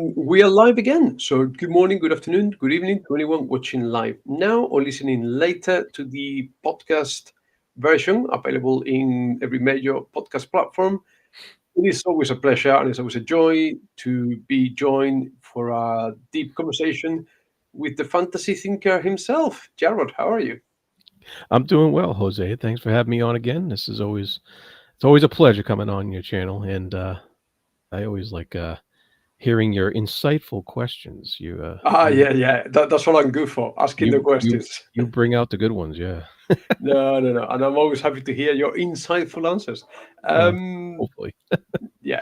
We are live again. So, good morning, good afternoon, good evening to anyone watching live now or listening later to the podcast version available in every major podcast platform. It is always a pleasure and it's always a joy to be joined for a deep conversation with the fantasy thinker himself. Jarrod, how are you? I'm doing well, Jose. Thanks for having me on again. It's always a pleasure coming on your channel, and I always like hearing your insightful questions. You you Yeah. That's what I'm good for, asking the you you questions. you bring out the good ones, yeah. No. And I'm always happy to hear your insightful answers. Uh, Um, Hopefully. yeah.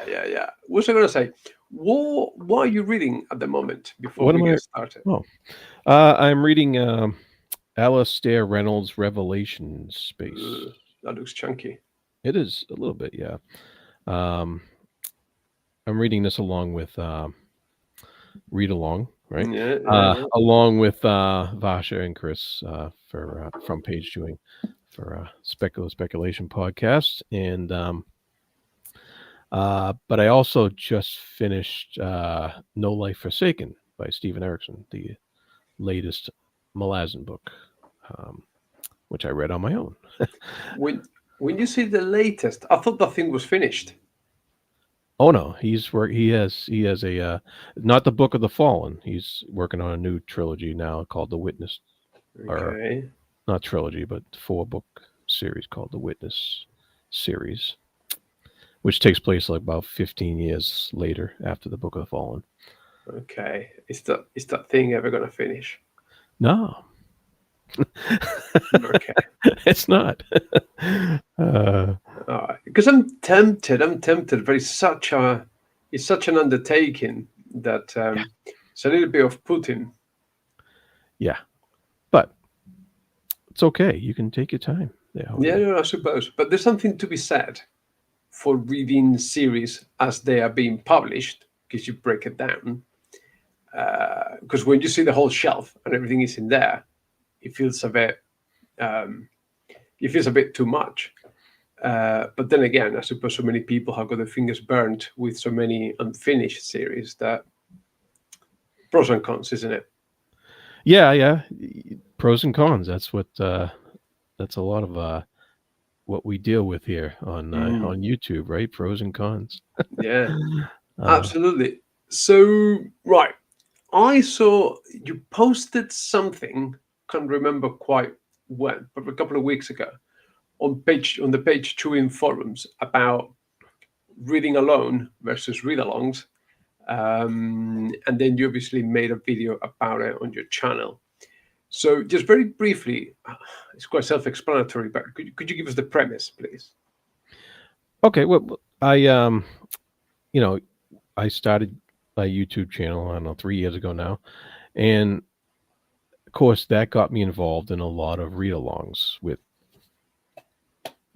What was I going to say? What are you reading at the moment before What we am I? get started? Oh, I'm reading Alastair Reynolds' Revelation Space. That looks chunky. It is a little bit, yeah. Um, I'm reading this along with read along, right? Yeah. Along with Vasha and Chris for from Page Doing for Speculation podcast, and but I also just finished No Life Forsaken by Stephen Erickson, the latest Malazan book, um, which I read on my own. When when you see the latest, I thought that thing was finished. Oh no, he has a not the Book of the Fallen. He's working on a new trilogy now called The Witness, or Okay. not trilogy, but 4 book series called The Witness series, which takes place like about 15 years later after the Book of the Fallen. Okay. Is that thing ever gonna finish? No, Okay. it's not. uh, All right. Because I'm tempted. I'm tempted, but it's such an undertaking that yeah, it's a little bit of Putin. yeah, but it's okay. You can take your time there, Yeah, Jose. no, I suppose. But there's something to be said for reading series as they are being published, because you break it down. Because when you see the whole shelf and everything is in there, it feels a bit, um, it feels a bit too much. But then again, I suppose so many people have got their fingers burnt with so many unfinished series that pros and cons, isn't it? Yeah, yeah. Pros and cons. That's a lot of what we deal with here Mm, on YouTube, right? Pros and cons. yeah, Uh, absolutely. So, right, I saw you posted something, can't remember quite when, but a couple of weeks ago on the page two in forums about reading alone versus read alongs. And then you obviously made a video about it on your channel. So, just very briefly, it's quite self explanatory, but could you give us the premise, please? okay, well, you know, I started my YouTube channel, I don't know, 3 years ago now, and of course that got me involved in a lot of read-alongs with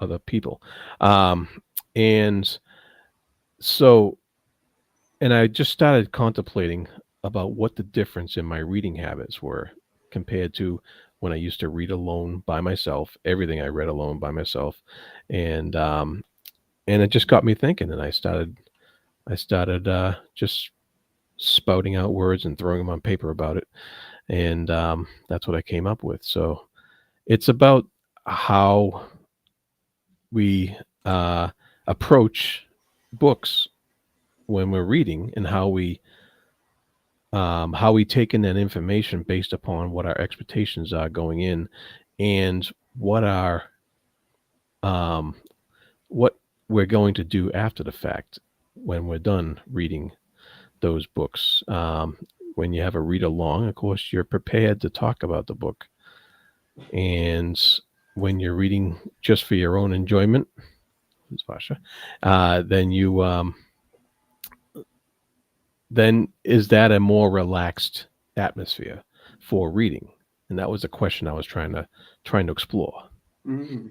other people, um, and so and I just started contemplating about what the difference in my reading habits were compared to when I used to read alone by myself. Everything I read alone by myself, and and it just got me thinking. And I started just spouting out words and throwing them on paper about it, and that's what I came up with. So it's about how we approach books when we're reading, and how we take in that information based upon what our expectations are going in, and what our um, what we're going to do after the fact when we're done reading those books. When you have a read along, of course, you're prepared to talk about the book, and when you're reading just for your own enjoyment, Sasha, then you then is that a more relaxed atmosphere for reading? And that was a question I was trying to explore. Mm.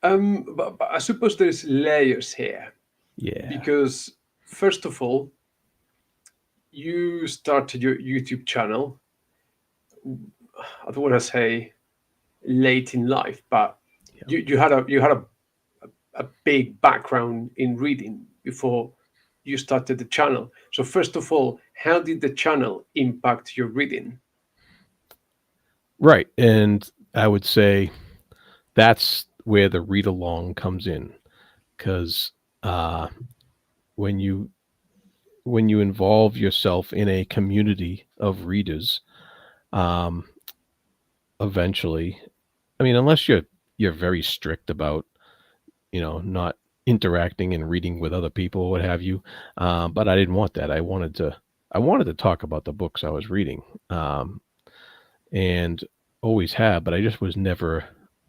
But I suppose there's layers here Yeah. because, first of all, you started your YouTube channel. I don't want to say late in life, but Yeah. you had a big background in reading before you started the channel. So first of all, how did the channel impact your reading? Right. And I would say that's where the read along comes in, because uh, when you involve yourself in a community of readers, um, eventually, I mean, unless you're very strict about, not interacting and reading with other people or what have you. But I didn't want that. I wanted to talk about the books I was reading, um, and always have, but I just was never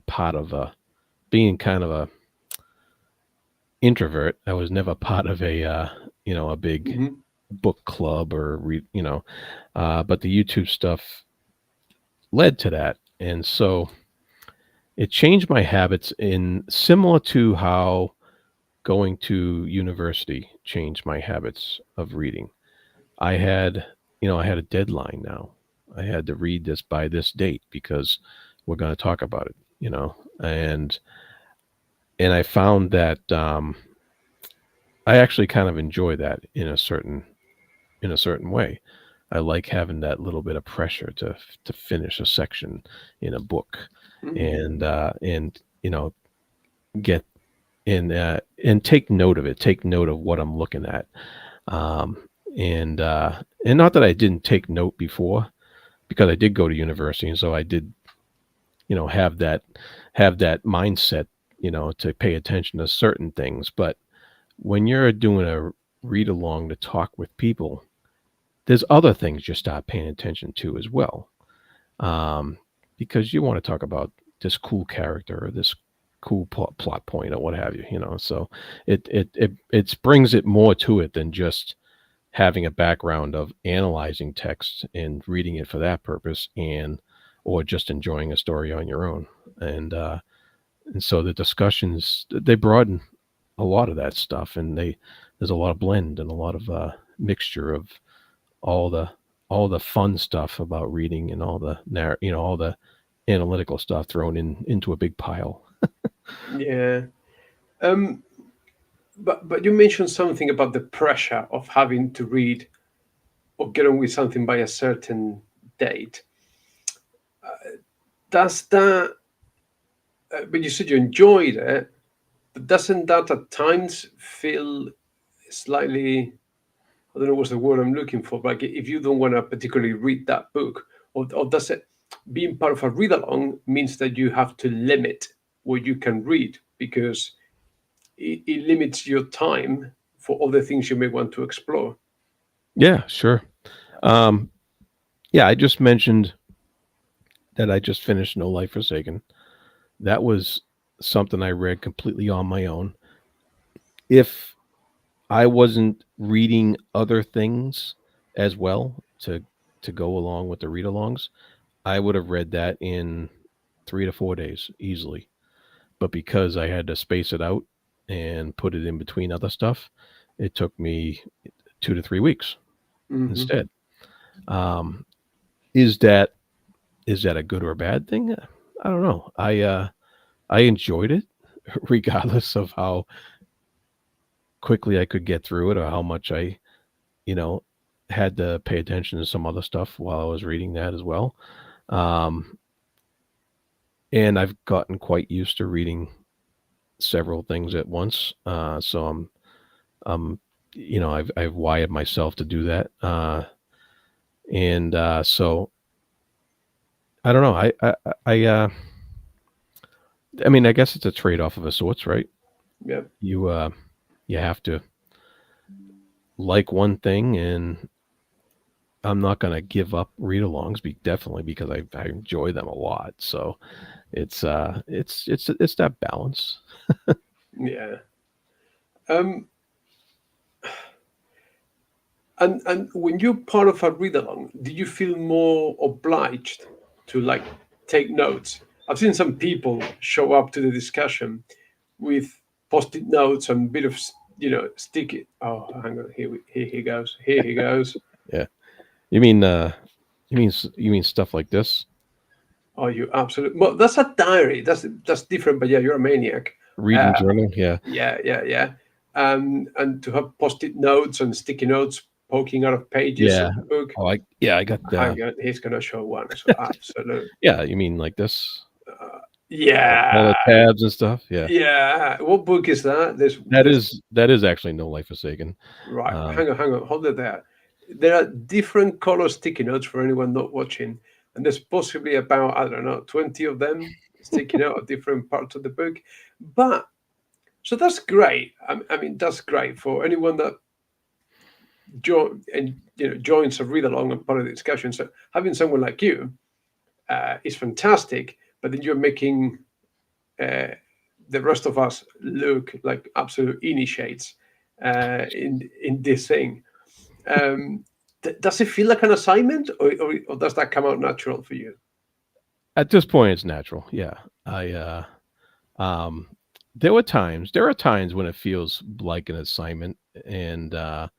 part of being kind of a introvert. I was never part of a big Mm-hmm. book club or but the YouTube stuff led to that. And so it changed my habits, in similar to how going to university changed my habits of reading. I had, I had a deadline now. I had to read this by this date because we're going to talk about it, and I found that I actually kind of enjoy that in a certain way. I like having that little bit of pressure to finish a section in a book, Mm-hmm. and get and take note of it. Take note of what I'm looking at. Um, and not that I didn't take note before, because I did go to university, and so I did, have that mindset, to pay attention to certain things. But when you're doing a read along to talk with people, there's other things you start paying attention to as well, um, because you want to talk about this cool character or this cool plot point or what have you. So it brings it more to it than just having a background of analyzing text and reading it for that purpose, or just enjoying a story on your own. And so the discussions, they broaden a lot of that stuff, and there's a lot of blend and a lot of mixture of all the fun stuff about reading, and all the analytical stuff thrown into a big pile. Yeah. Um, but you mentioned something about the pressure of having to read or get on with something by a certain date. Does that, but you said you enjoyed it, but doesn't that at times feel slightly, I don't know what's the word I'm looking for, but like if you don't want to particularly read that book, or does it, being part of a read along means that you have to limit what you can read because it limits your time for other things you may want to explore? Yeah, sure. Um, yeah, I just mentioned that I just finished No Life Forsaken. That was something I read completely on my own. If I wasn't reading other things as well to go along with the read-alongs, I would have read that in 3 to 4 days easily. But because I had to space it out and put it in between other stuff, it took me 2 to 3 weeks Hmm. instead. Um, is that a good or a bad thing? I don't know. I enjoyed it regardless of how quickly I could get through it, or how much I, you know, had to pay attention to some other stuff while I was reading that as well. Um, and I've gotten quite used to reading several things at once. So I'm, I've wired myself to do that. And so I don't know. I mean, I guess it's a trade off of a sorts, right? Yeah. You you have to like one thing, and I'm not going to give up read-alongs, definitely, because I enjoy them a lot. So it's that balance. Yeah. Um, and when you're part of a read along, do you feel more obliged to like take notes? I've seen some people show up to the discussion with post-it notes and bit of sticky. Oh, hang on, here he goes. Here he goes. Yeah. You mean you mean stuff like this? Oh, you absolutely. Well, that's a diary. That's different. But yeah, you're a maniac. Reading Uh, journal? Yeah. yeah, yeah, yeah. and to have post-it notes and sticky notes poking out of pages Yeah. of the book. Oh, I got the. Hang on, he's going to show one. So absolute. Yeah, you mean like this? All Yeah, the tabs and stuff. Yeah, yeah. What book is that? that is actually No Life Forsaken. Right. Um, Hang on. Hold it there. There are different color sticky notes for anyone not watching, and there's possibly about, I don't know, 20 of them sticking out of different parts of the book. But so that's great. I mean, that's great for anyone that joins a read along and part of the discussion. So having someone like you is fantastic. But then you're making the rest of us look like absolute initiates in this thing. Um, does it feel like an assignment, or does that come out natural for you? at this point, it's natural. Yeah, I. Um, there are times when it feels like an assignment, and I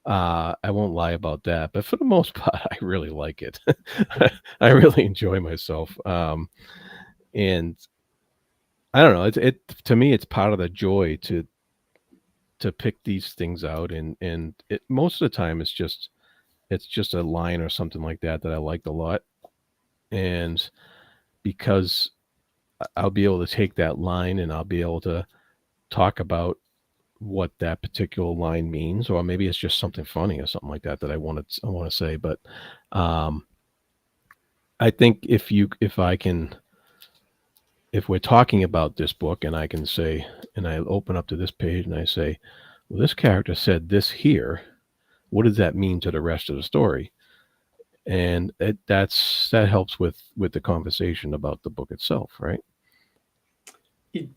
won't lie about that. But for the most part, I really like it. I really enjoy myself. And I don't know. It to me, it's part of the joy to pick these things out, and most of the time, it's just a line or something like that I liked a lot, and because I'll be able to take that line and I'll be able to talk about what that particular line means, or maybe it's just something funny or something like that I want to say. But um, I think if we're talking about this book and I can say, and I open up to this page and I say, well, this character said this here. What does that mean to the rest of the story? And that helps with the conversation about the book itself, right?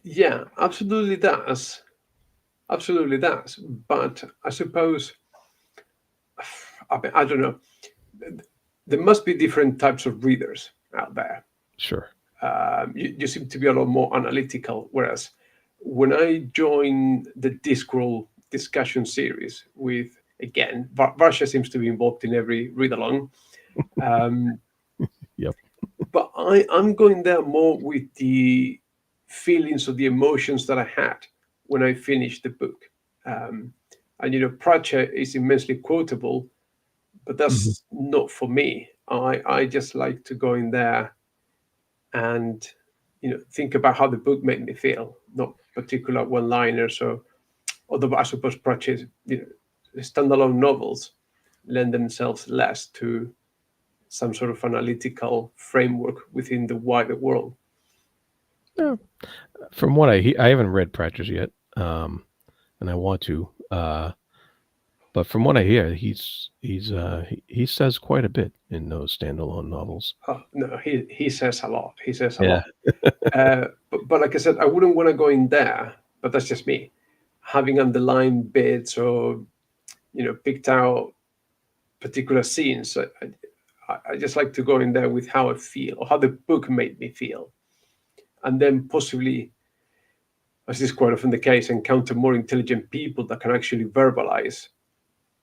Yeah, absolutely does. Absolutely does. But I suppose, I don't know. There must be different types of readers out there. Sure. You seem to be a lot more analytical, whereas when I joined the Discworld discussion series with, again, Varsha seems to be involved in every read along. Yep. But I'm going there more with the feelings or the emotions that I had when I finished the book. And Pratchett is immensely quotable, but Mhm. that's not for me. I just like to go in there and think about how the book made me feel, not particular one-liners. Or although I suppose Pratchett, standalone novels lend themselves less to some sort of analytical framework within the wider world. Yeah. From what I haven't read Pratchett yet, and I want to. But from what I hear, he says quite a bit in those standalone novels. Oh, no, he says a lot. He says a Yeah. lot. But like I said, I wouldn't want to go in there. But that's just me, having underlined bits or picked out particular scenes. I just like to go in there with how I feel or how the book made me feel, and then possibly, as is quite often the case, encounter more intelligent people that can actually verbalize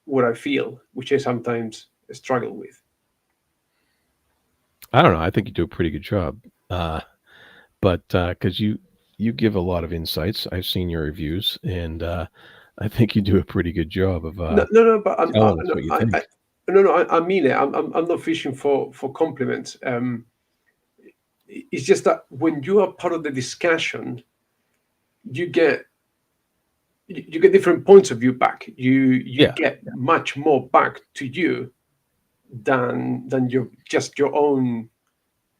what I feel, which I sometimes struggle with. I don't know. I think you do a pretty good job. But because you give a lot of insights, I've seen your reviews, and I think you do a pretty good job of No, but telling us what you think. I mean it. I'm not fishing for compliments. It's just that when you are part of the discussion, you get different points of view back. You Yeah. get much more back to you than your own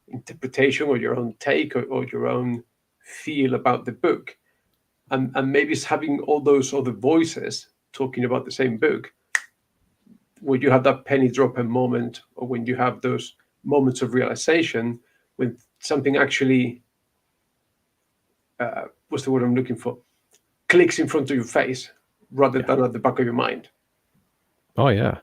interpretation or your own take or your own feel about the book. And maybe it's having all those other voices talking about the same book where you have that penny dropping moment, or when you have those moments of realization when something actually, what's the word I'm looking for, clicks in front of your face rather Yeah. than at the back of your mind. Oh yeah.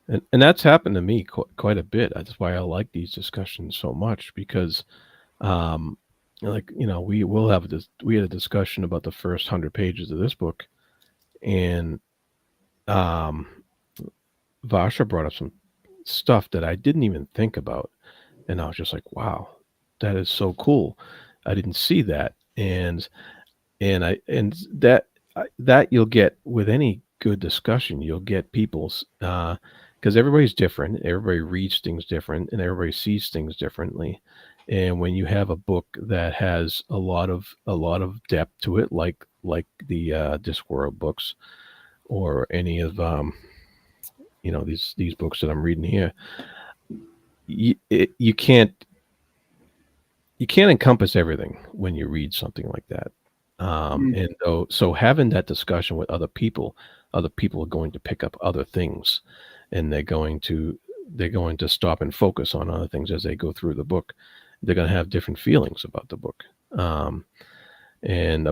And that's happened to me quite a bit. That's why I like these discussions so much because, um, like we had a discussion about the first 100 pages of this book, and um, Vasha brought up some stuff that I didn't even think about, and I was just like, "Wow, that is so cool! I didn't see that," and that that you'll get with any good discussion. You'll get people's because everybody's different. Everybody reads things different, and everybody sees things differently. And when you have a book that has a lot of depth to it, like the Discworld books or any of these books that I'm reading here, you can't encompass everything when you read something like that. Mm. And so having that discussion with other people are going to pick up other things, and they're going to stop and focus on other things as they go through the book. They're going to have different feelings about the book, and even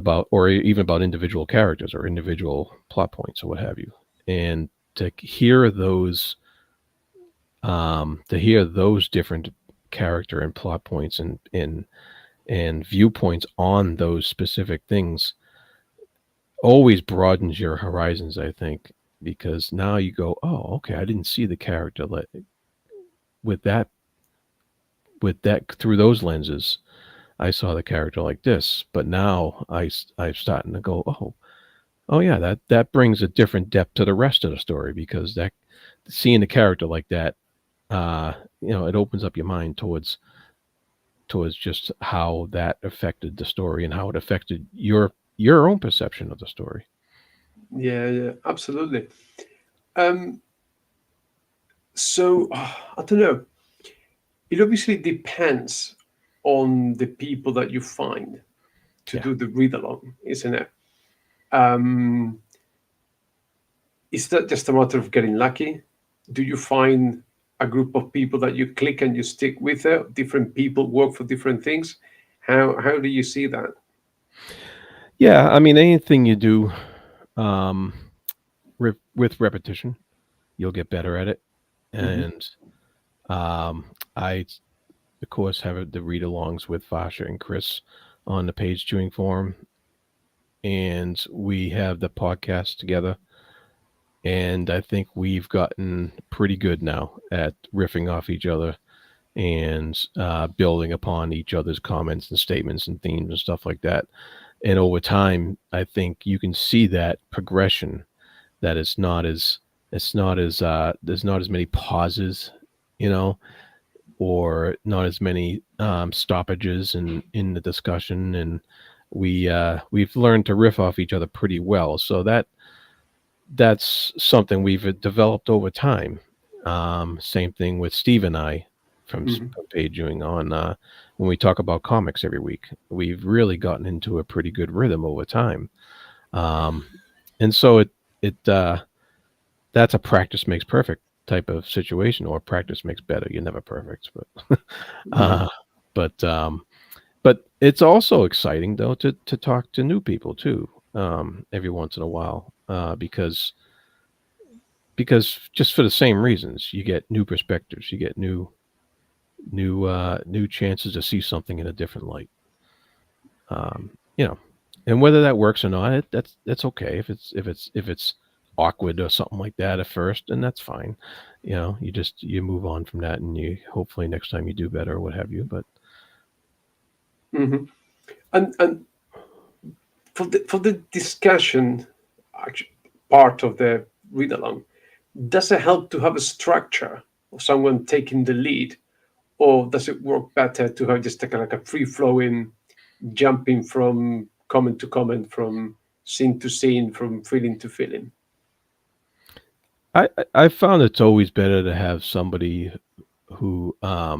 about individual characters or individual plot points or what have you. And to hear those different character and plot points and viewpoints on those specific things always broadens your horizons, I think, because now you go, oh, okay, I didn't see the character with that through those lenses. I saw the character like this, but now I'm starting to go, oh yeah, that brings a different depth to the rest of the story, because that seeing the character like that, it opens up your mind towards just how that affected the story and how it affected your own perception of the story. Yeah, yeah, absolutely. Um, so I don't know. It obviously depends on the people that you find to Yeah. do the read along, isn't it? Um, is that just a matter of getting lucky? Do you find a group of people that you click and you stick with it? Different people work for different things. How do you see that? Yeah, I mean, anything you do um, with repetition, you'll get better at it. Hmm. And um, I, of course, have the read-alongs with Vasha and Chris on the Page Chewing Forum, and we have the podcast together. And I think we've gotten pretty good now at riffing off each other and building upon each other's comments and statements and themes and stuff like that. And over time, I think you can see that progression. That there's not as many pauses, you know, or not as many stoppages in the discussion, and we've learned to riff off each other pretty well. So that's something we've developed over time. Same thing with Steve and I Hmm. from Page Viewing on when we talk about comics every week. We've really gotten into a pretty good rhythm over time, um, and so it that's a practice makes perfect type of situation, or practice makes better. You're never perfect, but Hmm. uh, but but it's also exciting though to talk to new people too, every once in a while, because just for the same reasons, you get new perspectives, you get new chances to see something in a different light. Um, you know, and whether that works or not, that's okay. If it's awkward or something like that at first, then that's fine. You move on from that, and you hopefully next time you do better or what have you. But Hmm. And for the discussion actually, part of the read along, does it help to have a structure of someone taking the lead, or does it work better to have just like a free flowing, jumping from comment to comment, from scene to scene, from feeling to feeling? I found it's always better to have somebody who at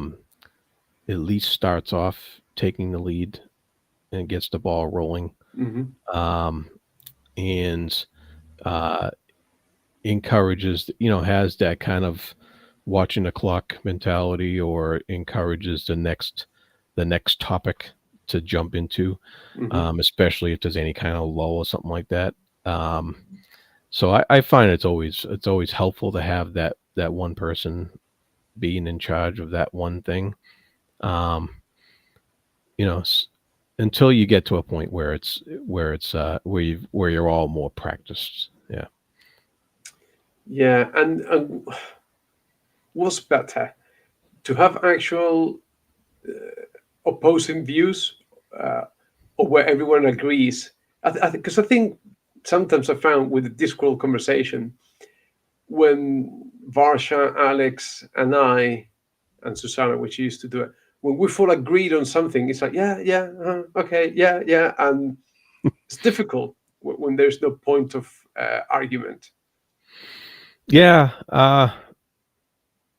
least starts off taking the lead and gets the ball rolling, Hmm. um, and uh, encourages, has that kind of watching the clock mentality, or encourages the next topic to jump into, Hmm. especially if there's any kind of lull or something like that. Um, so I find it's always helpful to have that one person being in charge of that one thing. Um, you know, s- until you get to a point where you're all more practiced. Yeah. Yeah, and what's better, to have actual opposing views, uh, or where everyone agrees? Because I think sometimes I found with the Discord conversation, when Varsha, Alex, and I, and Susanna, which used to do it, when we full agreed on something, it's like, yeah, yeah, okay, yeah, yeah. And it's difficult when there's no point of argument. Yeah,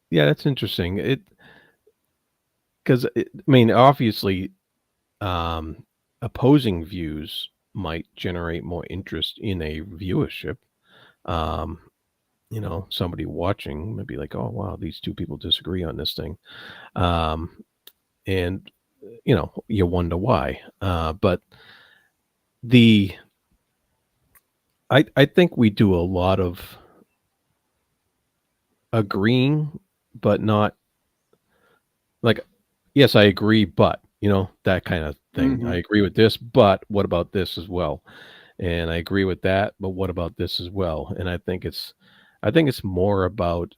yeah, that's interesting. Because I mean, obviously, um, opposing views might generate more interest in a viewership. Um, somebody watching might be like, "Oh, wow, these two people disagree on this thing," um, and you wonder why. But the I think we do a lot of agreeing, but not like, yes, I agree, but that kind of thing. I Hmm. agree with this, but what about this as well? And I agree with that, but what about this as well? And I think it's more about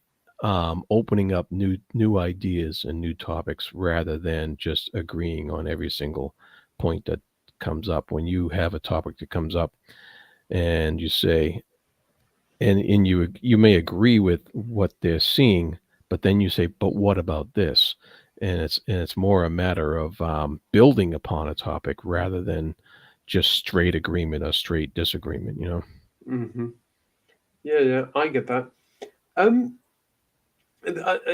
opening up new ideas and new topics rather than just agreeing on every single point that comes up. When you have a topic that comes up and you say, and you may agree with what they're seeing, but then you say, but what about this? And it's more a matter of building upon a topic rather than just straight agreement or straight disagreement. Hmm. Yeah, yeah, I get that. Um,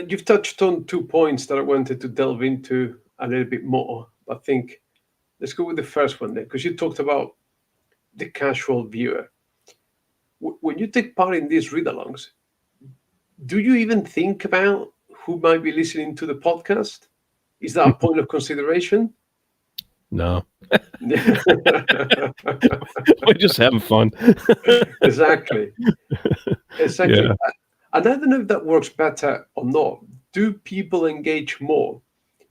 you've touched on 2 points that I wanted to delve into a little bit more. I think let's go with the first one then, because you talked about the casual viewer. When you take part in these read-alongs, do you even think about who might be listening to the podcast? Is that a point of consideration? No, we're just having fun. Exactly. Exactly. Yeah. And I don't know if that works better or not. Do people engage more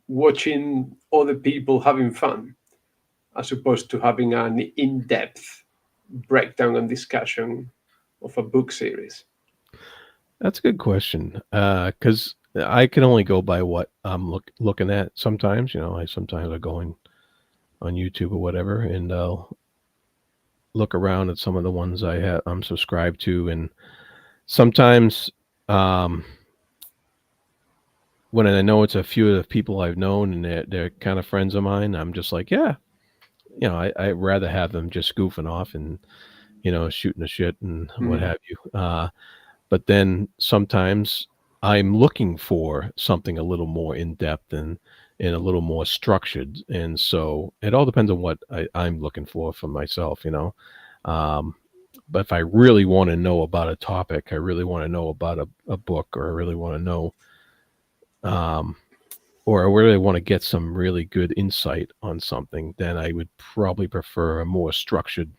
watching other people having fun as opposed to having an in depth breakdown and discussion of a book series? That's a good question. Because I can only go by what I'm looking at sometimes. I sometimes I go on YouTube or whatever, and I'll look around at some of the ones I'm subscribed to, and sometimes um, when I know it's a few of the people I've known and they're kind of friends of mine, I'm just like, yeah, I'd rather have them just goofing off and shooting the shit and what Mm. have you. But then sometimes I'm looking for something a little more in depth and a little more structured, and so it all depends on what I'm looking for myself. Um, but if I really want to know about a topic, I really want to know about a book, or I really want to know, um, or I really want to get some really good insight on something, then I would probably prefer a more structured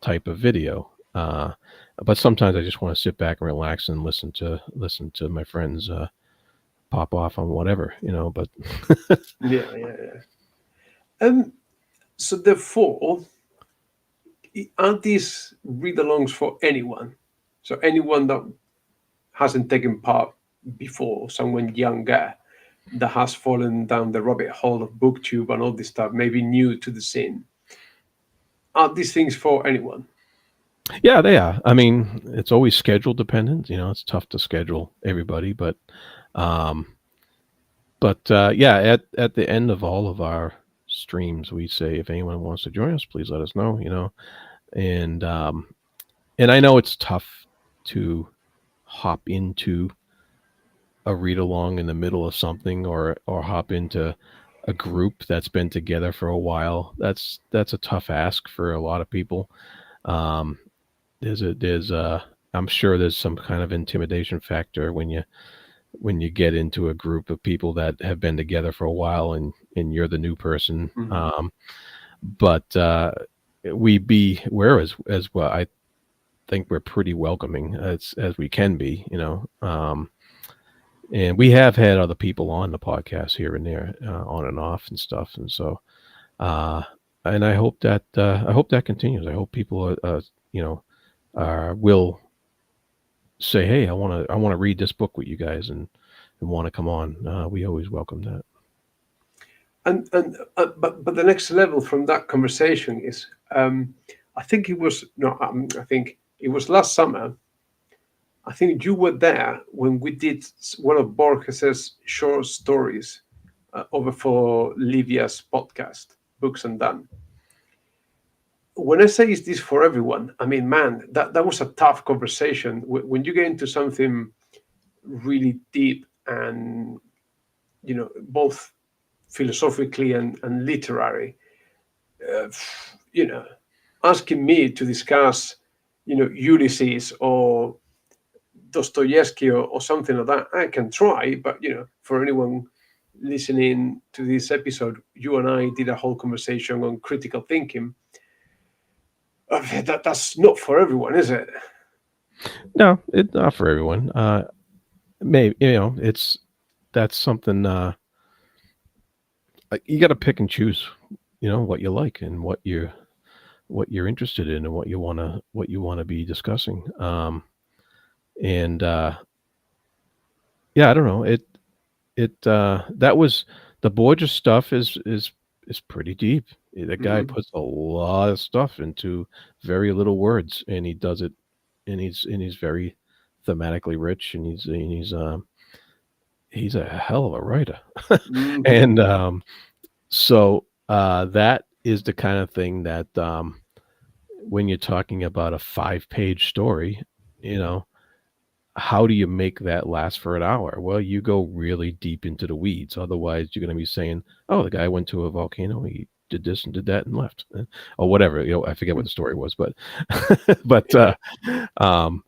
type of video. But sometimes I just want to sit back and relax and listen to my friends pop off on whatever. But Yeah, yeah, yeah. So therefore, are these read-alongs for anyone? So anyone that hasn't taken part before, someone younger that has fallen down the rabbit hole of BookTube and all this stuff, maybe new to the scene. Are these things for anyone? yeah, they are. I mean, it's always schedule dependent. It's tough to schedule everybody, um, but yeah, at the end of all of our streams, we say if anyone wants to join us, please let us know. And I know it's tough to hop into a read along in the middle of something, or hop into a group that's been together for a while. That's a tough ask for a lot of people. Um, there's I'm sure there's some kind of intimidation factor when you get into a group of people that have been together for a while, and you're the new person. Mhm. But we're as well. I think we're pretty welcoming as we can be. And we have had other people on the podcast here and there, on and off and stuff, and so uh, and I hope that continues. I hope people will say, hey, I want to read this book with you guys, and want to come on. We always welcome that. And but the next level from that conversation is, I think it was no, I think it was last summer. I think you were there when we did one of Borges's short stories over for Livia's podcast, Books and Done. When I say is this for everyone, I mean, man, that was a tough conversation. When you get into something really deep and both philosophically and literary, uh, you know, asking me to discuss, Ulysses or Dostoevsky or something like that, I can try. But for anyone listening to this episode, you and I did a whole conversation on critical thinking. That's not for everyone, is it? No, it's not for everyone. Maybe that's something you got to pick and choose. What you like and what you're interested in and what you wanna be discussing. And yeah, I don't know. That was the Borges stuff is pretty deep. The guy Mm-hmm. puts a lot of stuff into very little words, and he does it, and he's very thematically rich, and he's a hell of a writer. Mm-hmm. And so that is the kind of thing that when you're talking about a 5-page story, you know, how do you make that last for an hour? Well, you go really deep into the weeds. Otherwise, you're going to be saying, "Oh, the guy went to a volcano. He did this and did that and left," or whatever. I forget what the story was, but but Yeah. um,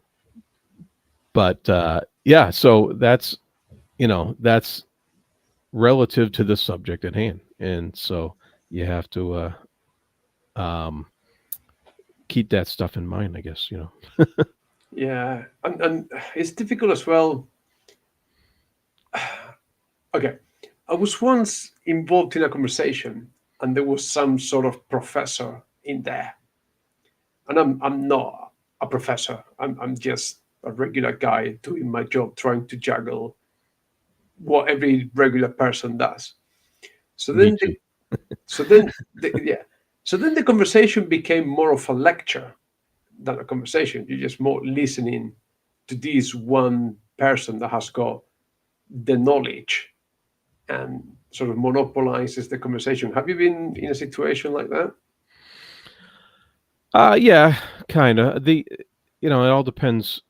yeah. So that's relative to the subject at hand, and so you have to um, keep that stuff in mind. I guess. Yeah, and it's difficult as well. Okay, I was once involved in a conversation, and there was some sort of professor in there, and I'm not a professor. I'm just a regular guy doing my job, trying to juggle what every regular person does. So Me then, too. yeah. So then the conversation became more of a lecture than a conversation. You're just more listening to this one person that has got the knowledge and sort of monopolizes the conversation. Have you been in a situation like that? Yeah, kind of. It all depends.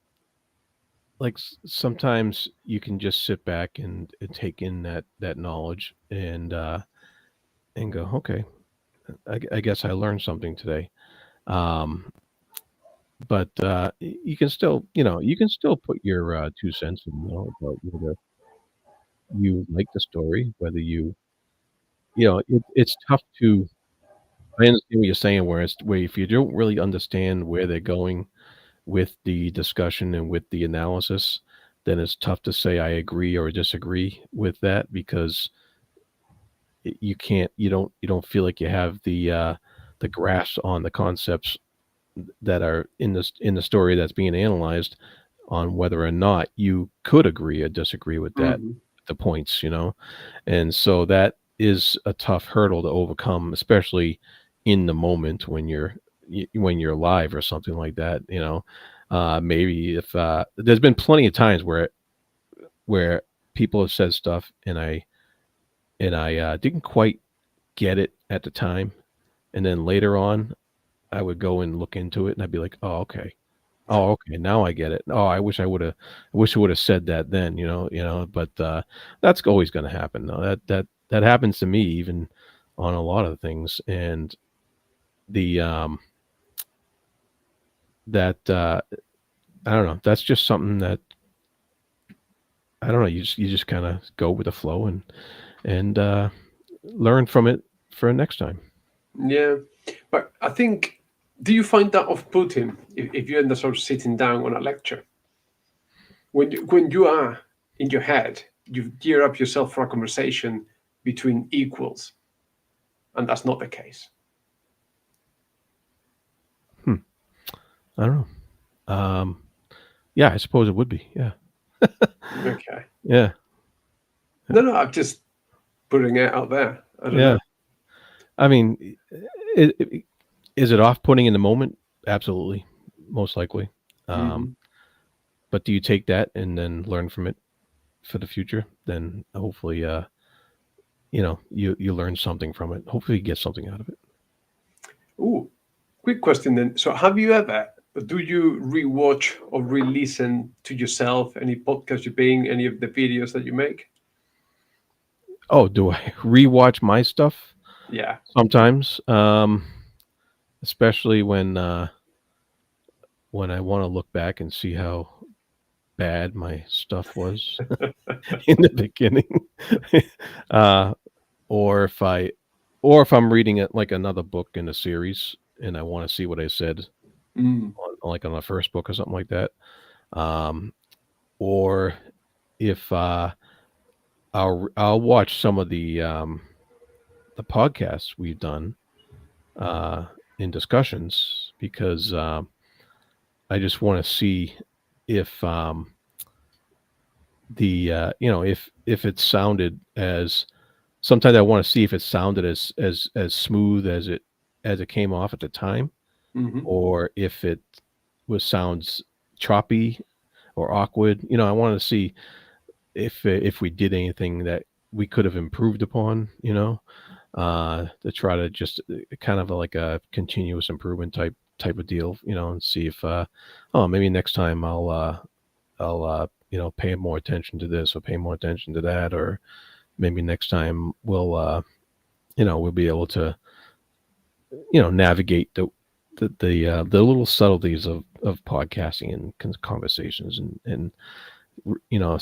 Like sometimes you can just sit back and take in that knowledge and go, okay, I guess I learned something today. Um, but you can still put your 2 cents in, about whether you like the story, whether it's tough to. I understand what you're saying, where if you don't really understand where they're going with the discussion and with the analysis, then it's tough to say I agree or disagree with that because you don't feel like you have the grasp on the concepts that are in the story that's being analyzed on whether or not you could agree or disagree with Hmm. the points, and so that is a tough hurdle to overcome, especially in the moment when you're live or something like that. Maybe if there's been plenty of times where people have said stuff and I didn't quite get it at the time, and then later on I would go and look into it and I'd be like, oh, okay. Oh, okay, now I get it. Oh, I wish I would have said that then, but that's always going to happen. No, that happens to me even on a lot of things, and the that I don't know. That's just something that I don't know. You just kind of go with the flow and learn from it for next time. Yeah, but I think, do you find that off-putting if you end up sort of sitting down on a lecture when you are in your head, you gear up yourself for a conversation between equals, and that's not the case. Hmm. I don't know. Yeah, I suppose it would be. Yeah, Okay. yeah, No, I'm just putting it out there. I don't yeah. know. I mean, it. Is it off-putting in the moment? Absolutely, most likely. Hmm. But do you take that and then learn from it for the future? Then hopefully, you learn something from it. Hopefully, you get something out of it. Ooh, quick question then. So, do you rewatch or re-listen to yourself, any podcast you're being, any of the videos that you make? Oh, do I rewatch my stuff? Yeah. Sometimes, especially when I want to look back and see how bad my stuff was in the beginning, uh, or if I'm reading it like another book in a series and I want to see what I said Mm. on the first book or something like that, um, or if I'll watch some of the podcasts we've done uh, in discussions because I just want to see if if it sounded as sometimes I want to see if it sounded as smooth as it came off at the time, Hmm. or if it was sounds choppy or awkward. I want to see if we did anything that we could have improved upon. To try to just kind of like a continuous improvement type of deal. And see if maybe next time I'll pay more attention to this or pay more attention to that, or maybe next time we'll be able to navigate the little subtleties of podcasting and conversations and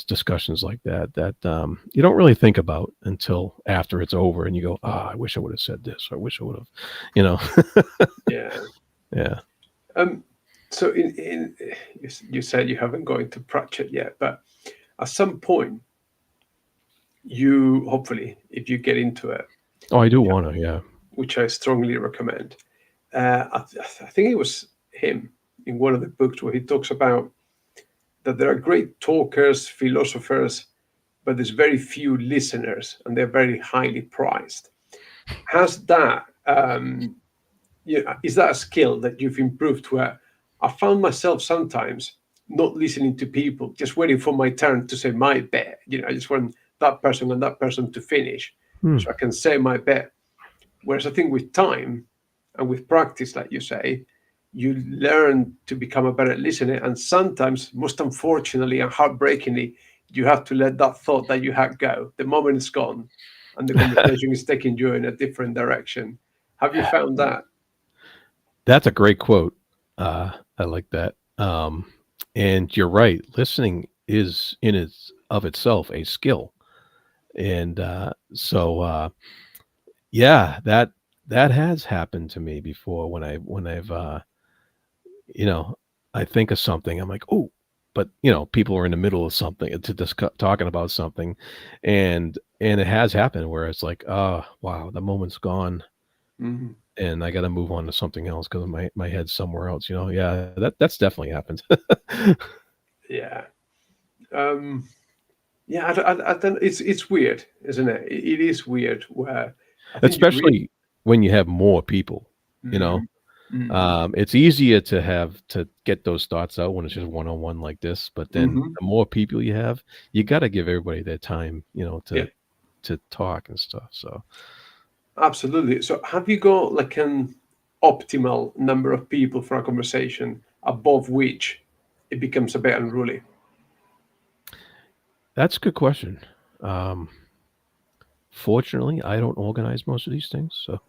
discussions like that you don't really think about until after it's over and you go, I wish I would have said this, or I wish I would have you know Yeah. yeah. Um, so you said you haven't gone to Pratchett yet, but at some point, you hopefully, if you get into it, Oh, I do want to, yeah. which I strongly recommend, I think it was him in one of the books where he talks about that there are great talkers, philosophers, but there's very few listeners, and they're very highly prized. Has that is that a skill that you've improved where I found myself sometimes not listening to people, just waiting for my turn to say my bet. I just want that person and that person to finish Hmm. so I can say my bet. Whereas I think with time and with practice, like you say, you learn to become a better listener. And sometimes, most unfortunately and heartbreakingly, you have to let that thought that you had go. The moment is gone and the conversation is taking you in a different direction. Have you found that? That's a great quote. I like that. And you're right, listening is in its of itself a skill. And yeah, that has happened to me before when I've you know, I think of something, I'm like, "Oh," but, people are in the middle of something to talking about something, and it has happened where it's like, "Oh, wow, the moment's gone, Mhm. and I gotta move on to something else because my head's somewhere else," you know? Yeah, that's definitely happened. Yeah. Um, yeah, I don't, it's weird, isn't it? It is weird where I think you read. Especially when you have more people, you know? Mm, mm, It's easier to get those thoughts out when it's just one-on-one like this, but then mhm. the more people you have, you gotta give everybody their time, Yeah, to talk and stuff, so absolutely. So, have you got like an optimal number of people for a conversation above which it becomes a bit unruly? that's a good question. Um, Fortunately, I don't organize most of these things, so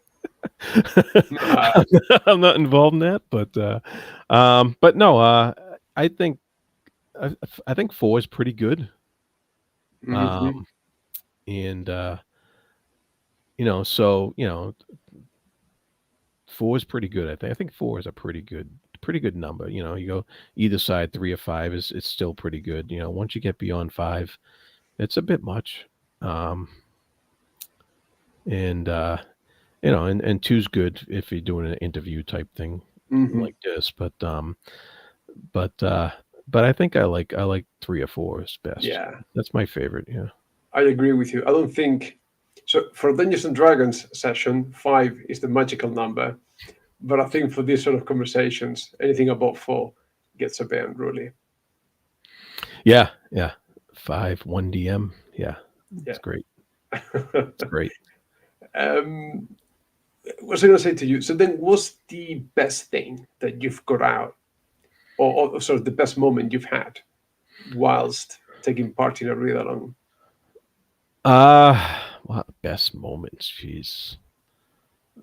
Ah, I'm not involved in that, but no, I think I think 4 is pretty good, um, mhm. and, so, 4 is pretty good, I think. I think 4 is a pretty good number. You go either side, 3 or 5 is it's still pretty good. Once you get beyond 5, it's a bit much. Um, and and two's good if you're doing an interview type thing Mhm. like this. But but I think I like 3 or 4 is best. Yeah, That's my favorite. Yeah. I agree with you. I don't think so. For Dungeons and Dragons session, 5 is the magical number. But I think for these sort of conversations, anything above 4 gets a bit unruly. Yeah, yeah. 5, 1 DM. Yeah, it's Yeah. great. It's great. um, what was I going to say to you? So then, what's the best thing that you've got out, or sort of the best moment you've had whilst taking part in a read along? What best moments? Jeez.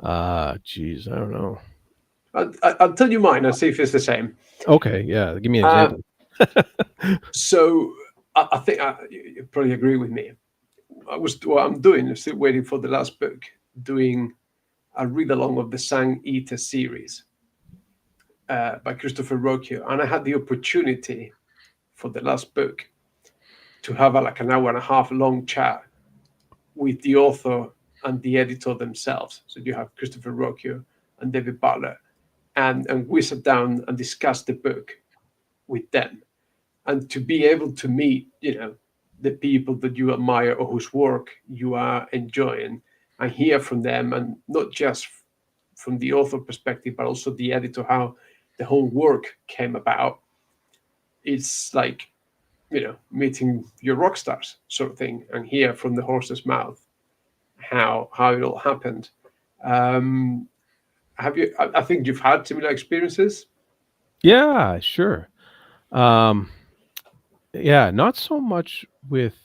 Jeez, I don't know. I'll tell you mine and see if it's the same. Okay, yeah. Give me an Uh, example. so I think you probably agree with me. What I'm doing is still waiting for the last book, doing a read along of the Sang Eater series by Christopher Rocchio, and I had the opportunity for the last book to have like an hour and a half long chat with the author and the editor themselves. So you have Christopher Rocchio and David Butler, and we sat down and discussed the book with them, and to be able to meet, the people that you admire or whose work you are enjoying, and hear from them, and not just from the author perspective, but also the editor, how the whole work came about. It's like, meeting your rock stars sort of thing, and hear from the horse's mouth how it all happened. Um, have you? I think you've had similar experiences. Yeah, sure. Um, yeah, not so much with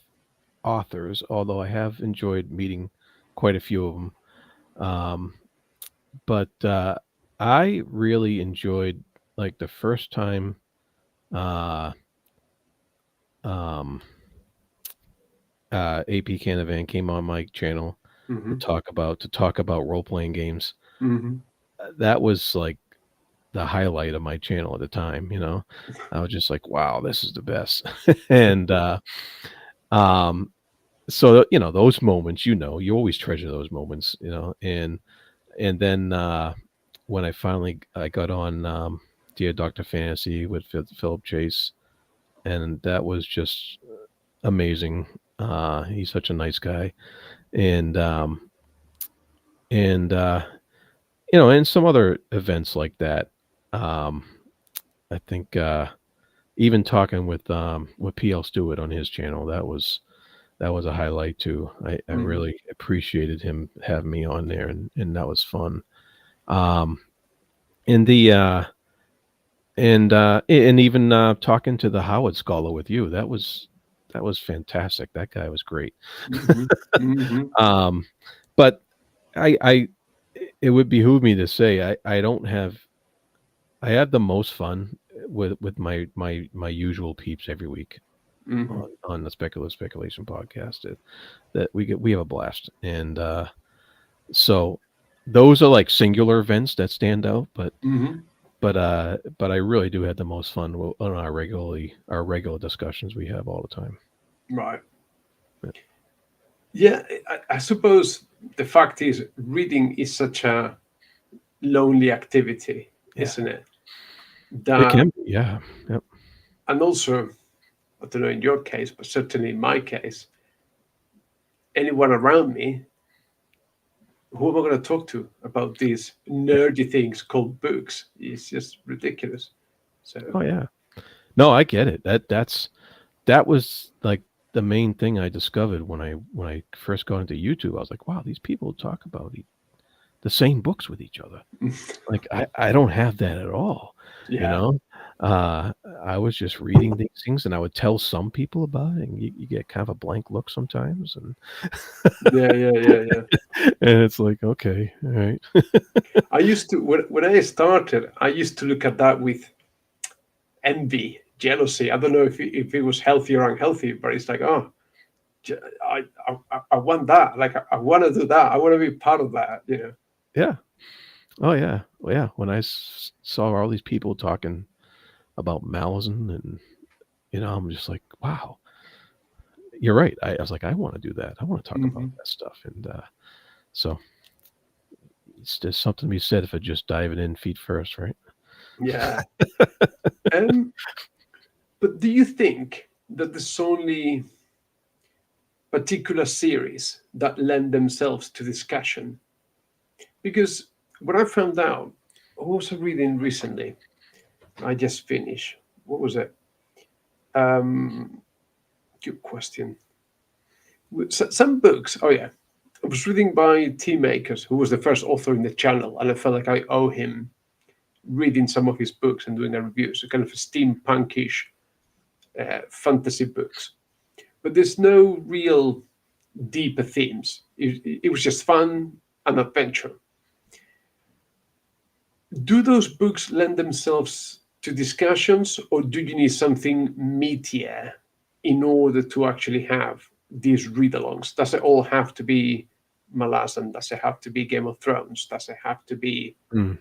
authors, although I have enjoyed meeting quite a few of them. Um, but I really enjoyed like the first time uh, um, AP Canavan came on my channel Mm-hmm. to talk about role playing games. Mm-hmm. That was like the highlight of my channel at the time. I was just like, wow, this is the best. And um, so those moments, you always treasure those moments, and then when I got on Dear Dr. Fantasy with Philip Chase, and that was just amazing. He's such a nice guy, and and and some other events like that. Um, I think even talking with PL Stewart on his channel, that was a highlight too. I Mm-hmm. really appreciated him having me on there, and that was fun. Um, and the and even talking to the Howard Scholar with you, that was fantastic. That guy was great. Mm-hmm. Mm-hmm. Um, but I it would behoove me to say I have the most fun with my usual peeps every week Mm-hmm. on the Speculative Speculation podcast. That we have a blast, and so those are like singular events that stand out, Mm-hmm. but I really do have the most fun on our regular discussions we have all the time. Right. Yeah, I suppose the fact is reading is such a lonely activity, Yeah, isn't it? it That, can be. Yeah, yep. and also, I don't know in your case, but certainly in my case, anyone around me, who am I going to talk to about these nerdy things called books? Is just ridiculous. So, Oh yeah. No, I get it. That was like the main thing I discovered when I first got into YouTube. I was like, wow, these people talk about the same books with each other. Like I don't have that at all, you yeah, know. Uh, I was just reading these things, and I would tell some people about it, and you get kind of a blank look sometimes, and yeah, yeah, yeah, yeah. and it's like, okay, all right, I used to when I started, I used to look at that with envy, jealousy. I don't know if it was healthy or unhealthy, but it's like, oh, I want that. Like I want to do that. I want to be part of that. yeah, oh yeah, well, yeah. When I saw all these people talking about Malazan, and I'm just like, wow, you're right. I was like, I want to do that. I want to talk about Hmm. that stuff, and so it's just something to be said for just diving in feet first, right? Yeah. Um, but do you think that there's only particular series that lend themselves to discussion? Because what I found out what was I reading recently? I just finished. What was it? Um, Good question. Some books. Oh yeah, I was reading by T Makers, who was the first author in the channel, and I felt like I owe him reading some of his books and doing a review. So kind of steampunkish fantasy books, but there's no real deeper themes. It was just fun and adventure. Do those books lend themselves to discussions, or do you need something meatier in order to actually have these read-alongs? Does it all have to be Malazan? Does it have to be Game of Thrones? Does it have to be Mm,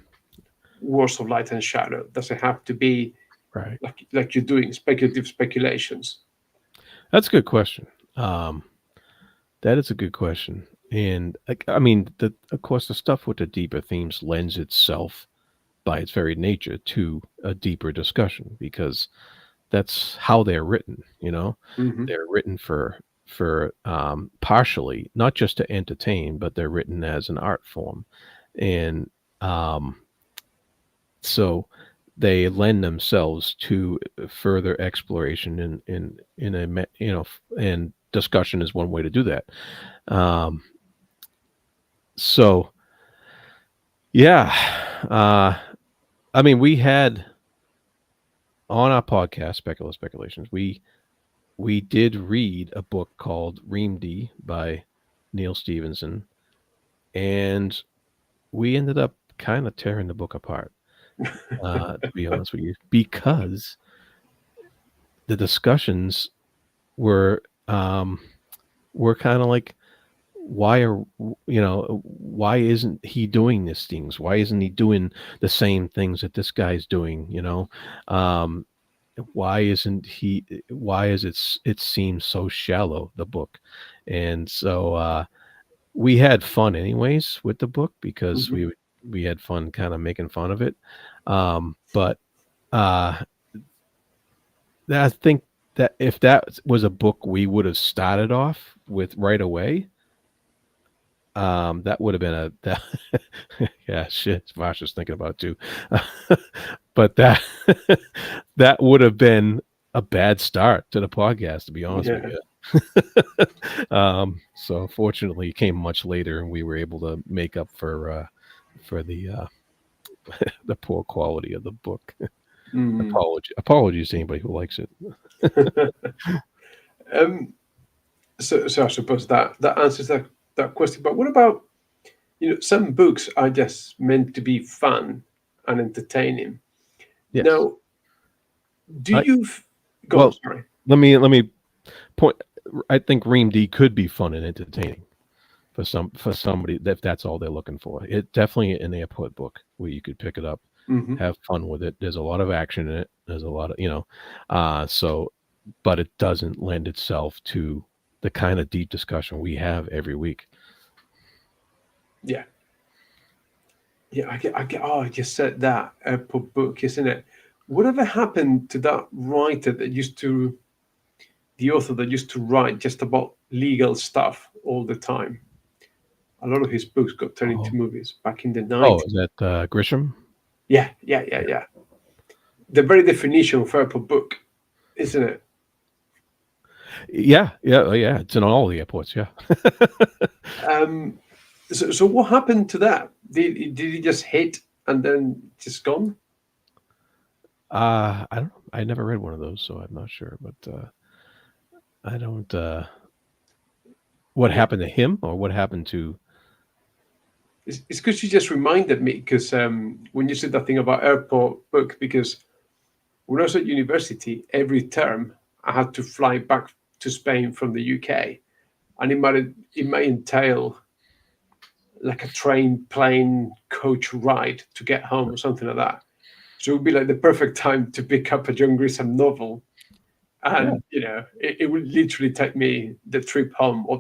Wars of Light and Shadow? Does it have to be right. like you're doing speculative speculations? That's a good question. That is a good question. And I mean, of course, the stuff with the deeper themes lends itself by its very nature to a deeper discussion because that's how they're written. Hmm. They're written for partially not just to entertain, but they're written as an art form, and um, so they lend themselves to further exploration in and discussion is one way to do that. Um, so yeah, uh, I mean, we had on our podcast, Speculative Speculations, we did read a book called Ream D by Neil Stevenson, and we ended up kind of tearing the book apart, to be honest with you, because the discussions were um, were kind of like, why isn't he doing these things? Why isn't he doing the same things that this guy's doing? Um, why isn't he? Why is it seems so shallow, the book? And so we had fun anyways with the book because Hmm. we had fun kind of making fun of it. But uh, I think that if that was a book we would have started off with right away, that would have been that yeah, shit, Marsha's thinking about it too. But that that would have been a bad start to the podcast, to be honest with Yeah. you. So fortunately, it came much later, and we were able to make up for the poor quality of the book. Mm. Apologies to anybody who likes it. um, so I suppose that answers that question. But what about some books are just meant to be fun and entertaining. Yes. Now, do I you go on? well, Sorry. let me point. I think Ream D could be fun and entertaining for somebody if that's all they're looking for. It definitely an airport book where you could pick it up, Hmm. have fun with it. There's a lot of action in it. There's a lot of so, but it doesn't lend itself to the kind of deep discussion we have every week. Yeah, yeah. I get. Oh, I just said that airport book, isn't it? Whatever happened to that writer that used to, the author that used to write just about legal stuff all the time? A lot of his books got turned into Oh, movies back in the oh, 90s. is that Grisham? Yeah, yeah, yeah, yeah. The very definition of airport book, isn't it? Yeah, yeah, oh, yeah. It's in all the airports. Yeah. Um, so what happened to that? Did he just hit and then just gone? I don't know. I never read one of those, so I'm not sure. But I don't. What Yeah, happened to him, or what happened to? it's because you just reminded me because when you said that thing about airport book, because when I was at university, every term I had to fly back to Spain from the UK, and it might entail like a train, plane, coach ride to get home or something like that. So it would be like the perfect time to pick up a John Grisham novel, Yeah, and it would literally take me the trip home or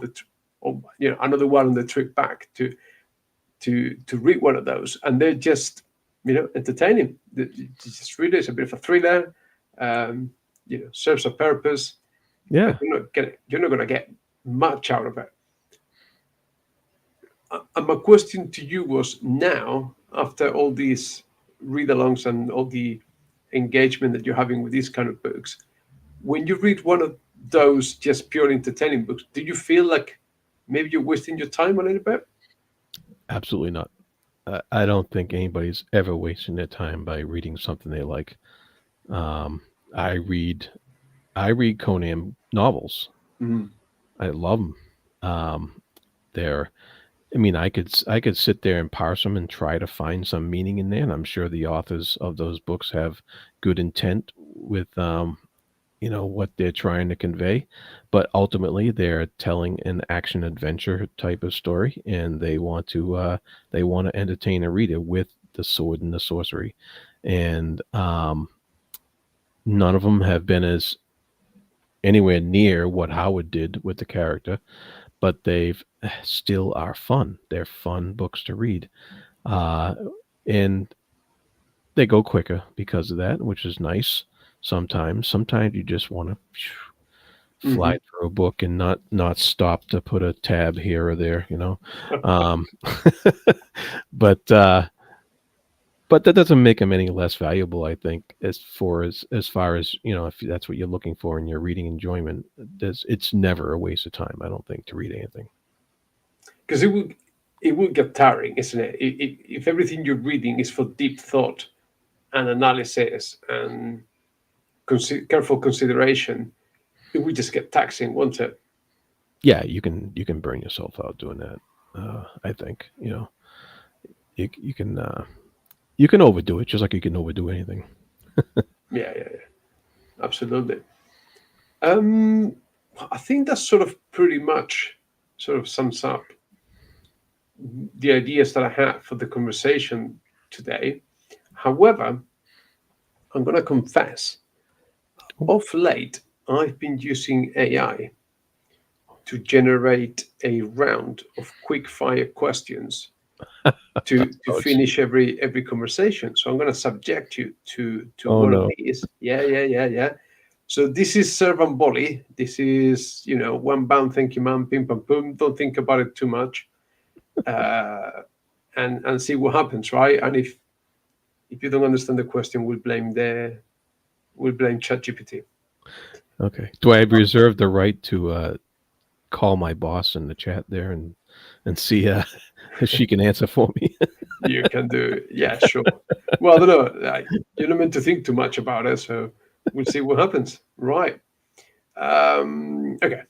or another one on the trip back to read one of those, and they're just entertaining. You just read it. It's a bit of a thriller. Um, serves a purpose, but yeah. you're not gonna get much out of it. And my question to you was now, after all these read-alongs and all the engagement that you're having with these kind of books, when you read one of those just pure entertaining books, do you feel like maybe you're wasting your time a little bit? Absolutely not. I don't think anybody's ever wasting their time by reading something they like. Um, I read I read Conan novels. Mm. I love them. They're I mean, I could sit there and parse them and try to find some meaning in there, and I'm sure the authors of those books have good intent with what they're trying to convey, but ultimately they're telling an action adventure type of story, and they want to entertain a reader with the sword and the sorcery, and none of them have been as anywhere near what Howard did with the character, but they've still are fun. They're fun books to read, uh, and they go quicker because of that, which is nice. Sometimes you just want to Hmm. fly through a book and not stop to put a tab here or there. Um, but but that doesn't make them any less valuable, I think, as far as if that's what you're looking for in your reading enjoyment. It's never a waste of time, I don't think, to read anything. Because it will get tiring, isn't it? If everything you're reading is for deep thought and analysis and careful consideration, it would just get taxing, won't it? Yeah, you can burn yourself out doing that. I think you can you can overdo it just like you can overdo anything. Yeah, yeah, yeah, absolutely. Um, I think that sort of pretty much sort of sums up the ideas that I had for the conversation today. However, I'm going to confess, Oh, of late, I've been using AI to generate a round of quick fire questions to oh, gee. finish every conversation. So I'm going to subject you to Oh one of no. these. Yeah, yeah, yeah, yeah. So this is serve and volley. This is one bound. Thank you, man. Pim pam pum. Don't think about it too much, uh, and see what happens, right? And if you don't understand the question, we'll blame ChatGPT. Okay. Do I reserve the right to call my boss in the chat there and see if she can answer for me? You can do, yeah, sure. Well, I don't know. You're not meant to think too much about it, so we'll see what happens. Right. Okay.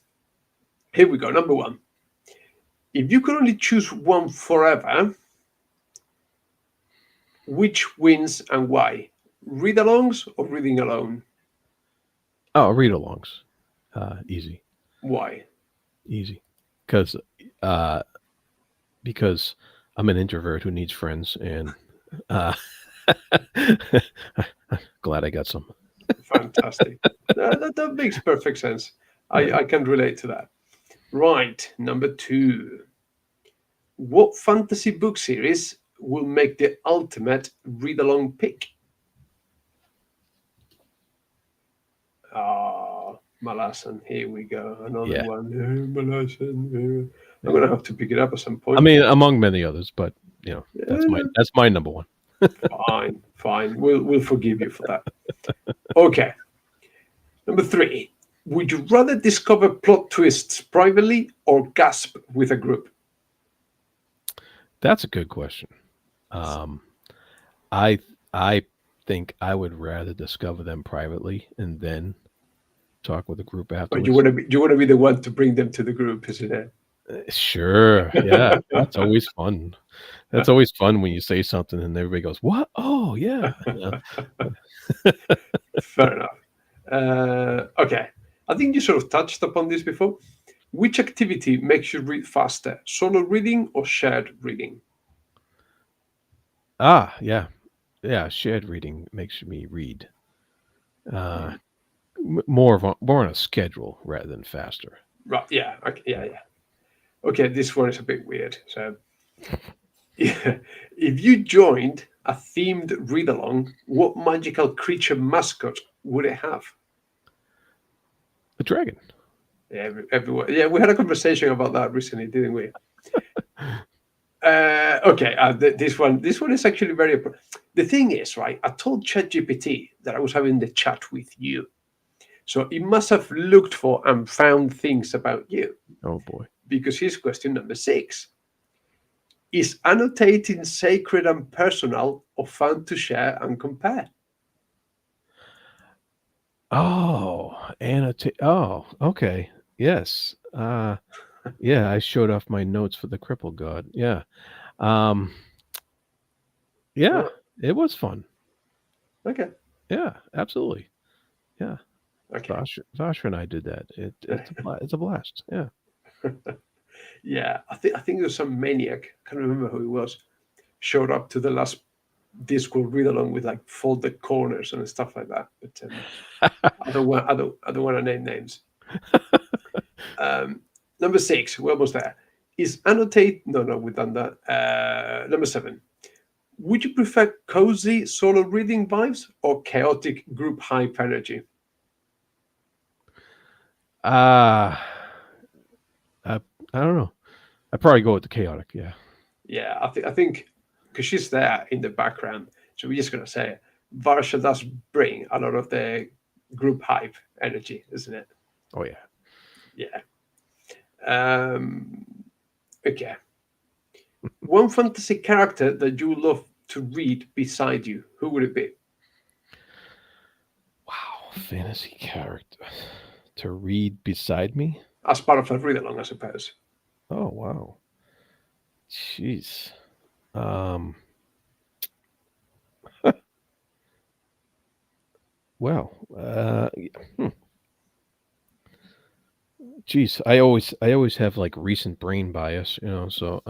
Here we go. Number one. If you could only choose one forever, which wins and why? Read-alongs or reading alone? Oh, read-alongs. Easy, Why? easy. Because uh, because I'm an introvert who needs friends, and uh, glad I got some. Fantastic. That makes perfect sense. Yeah. I can relate to that. Right. Number two. What fantasy book series will make the ultimate read-along pick? Ah, Malasan. Here we go. Another Yeah. one. Malasan. I'm Yeah. gonna have to pick it up at some I point. mean, among many others, but Yeah, that's my number one. fine, fine. We'll forgive you for that. Okay. Number three. Would you rather discover plot twists privately or gasp with a group? That's a good question. Um, I I think I would rather discover them privately and then talk with a group Or you afterwards. want to be the one to bring them to the group, isn't it? Sure, yeah, that's always fun. That's always fun when you say something and everybody goes, "What? Oh, yeah." Fair enough. Okay. I think you sort of touched upon this before. Which activity makes you read faster? Solo reading or shared reading? Ah, yeah, yeah. Shared reading makes me read uh, Mm. more on a schedule rather than faster. Right. Yeah. Okay, yeah. Yeah. Okay. This one is a bit weird. So, yeah, if you joined a themed read along, what magical creature mascot would it have? A dragon. Yeah, everyone. Yeah, we had a conversation about that recently, didn't we? Okay, this one is actually very. The thing is, right? I told ChatGPT that I was having the chat with you, so it must have looked for and found things about you. Oh boy. Because here's question number 6: Is annotating sacred and personal, or fun to share and compare? Oh, annotate. Oh, okay. Yes. Yeah, I showed off my notes for the cripple god. Yeah. Um, yeah, Oh, it was fun. okay, Yeah, absolutely. Yeah. okay. Vasha and I did that. It's a blast. Yeah. Yeah, I think there's some maniac. I can't remember who it was. Showed up to the last Discord read along with like folded corners and stuff like that. But I don't want to name names. Um, Number 6, we're almost there. Is annotate? No, we've done that. Number 7. Would you prefer cozy solo reading vibes or chaotic group hype energy? Uh I I don't know. I'd probably go with the chaotic. Yeah. Yeah, I think because she's there in the background, so we're just gonna say it. Varsha does bring a lot of the group hype energy, isn't it? Oh yeah. Yeah. Um, okay. One fantasy character that you love to read beside you, who would it be? Wow, fantasy character to read beside me. As part of a read along, I suppose. Oh wow. Jeez. Um. Well. Hmm. Jeez. I always have like recent brain bias. So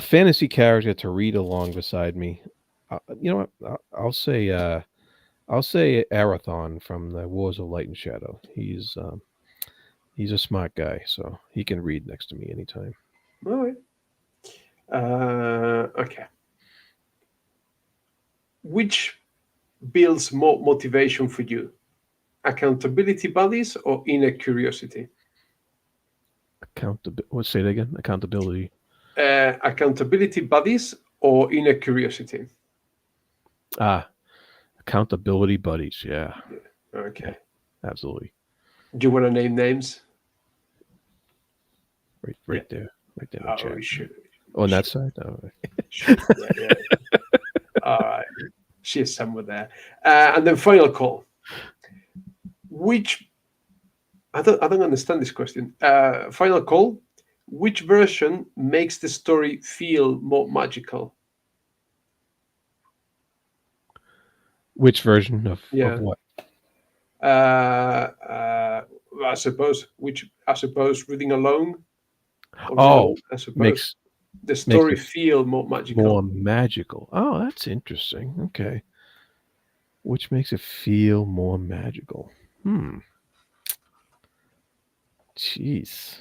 fantasy character to read along beside me. You know what? I'll say Arathon from the Wars of Light and Shadow. He's a smart guy, so he can read next to me anytime. All right. Okay. Which builds more motivation for you? Accountability buddies or inner curiosity? Let's say it again. Accountability. Accountability buddies or inner curiosity? Ah, accountability buddies. Yeah, Okay. yeah, absolutely. Do you want to name names? Right, Yeah. right there in the Oh, chat. we should. On that side. Oh, Should. Yeah. All right. She's somewhere there. And then final call. Which I don't understand this question. Final call. Which version makes the story feel more magical? which version of Yeah. what? I suppose reading alone or read Oh, alone. I suppose makes the makes story it feel more magical. more magical. Oh, that's interesting. Okay, which makes it feel more magical? Jeez,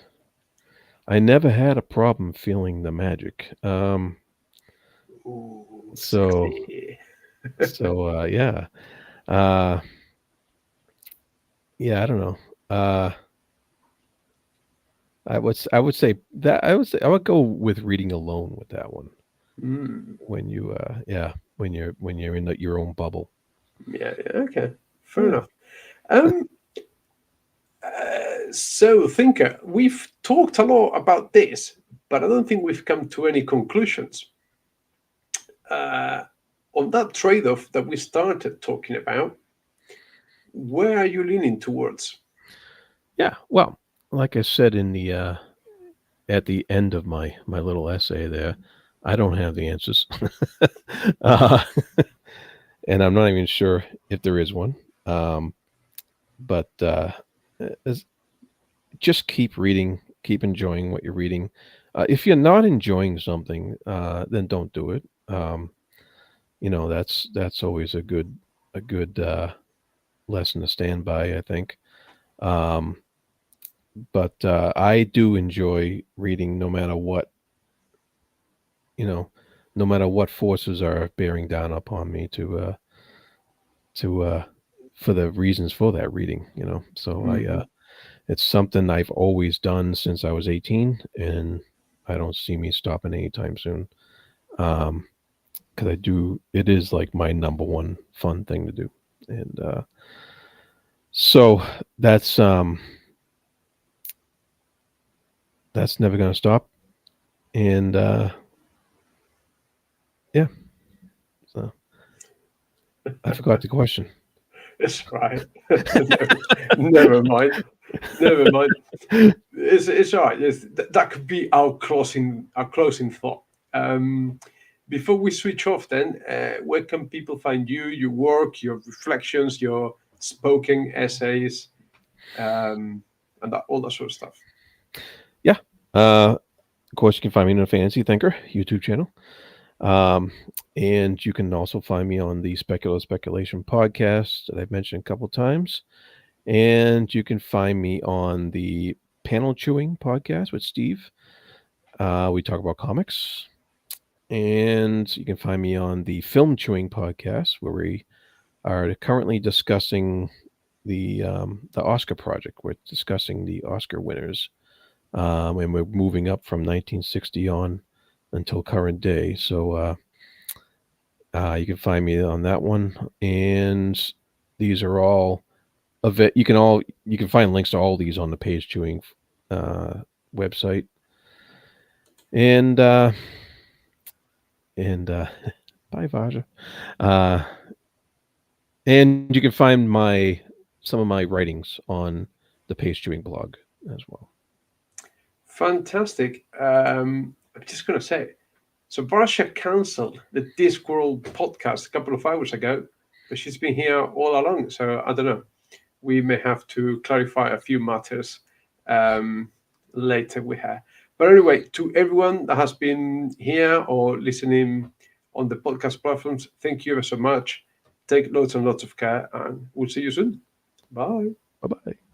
I never had a problem feeling the magic. Ooh, So sexy. yeah. Uh, yeah, I don't know. I would say that I would go with reading alone with that one. Mm, When you yeah, when you're in your own bubble. yeah, okay, fair Yeah. enough. Um, so, Thinker, we've talked a lot about this, but I don't think we've come to any conclusions. Uh, on that trade off that we started talking about, where are you leaning towards? Yeah. Well, like I said in the at the end of my little essay there, I don't have the answers. uh, and I'm not even sure if there is one. Um, but as- just keep reading, keep enjoying what you're reading. If you're not enjoying something, then don't do it. That's always a good lesson to stand by, I think. Um, but I do enjoy reading, you know, no matter what forces are bearing down upon me to for the reasons for that reading. So Mhm. It's something I've always done since I was 18, and I don't see me stopping anytime soon. Because it is like my number one fun thing to do, and so that's never going to stop. And yeah, so I forgot the question. It's right. Never mind. Never mind. It's all right. That could be our closing thought. Before we switch off, then, where can people find you, your work, your reflections, your spoken essays, and all that sort of stuff? Yeah. Of course, you can find me on the Fantasy Thinker YouTube channel. And you can also find me on the Speculative Speculation podcast that I've mentioned a couple times. And you can find me on the Panel Chewing podcast with Steve. We talk about comics. And you can find me on the Film Chewing podcast, where we are currently discussing the Oscar project. We're discussing the Oscar winners. And we're moving up from 1960 on until current day. So you can find me on that one. And these are all of it. You can find links to all these on the Page Chewing website. And bye, Vaja. And you can find some of my writings on the Page Chewing blog as well. Fantastic. I'm just going to say, so Barsha cancelled the Discworld podcast a couple of hours ago, but she's been here all along. So I don't know. We may have to clarify a few matters later with her. But anyway, to everyone that has been here or listening on the podcast platforms, thank you ever so much. Take lots and lots of care, and we'll see you soon. Bye. Bye-bye.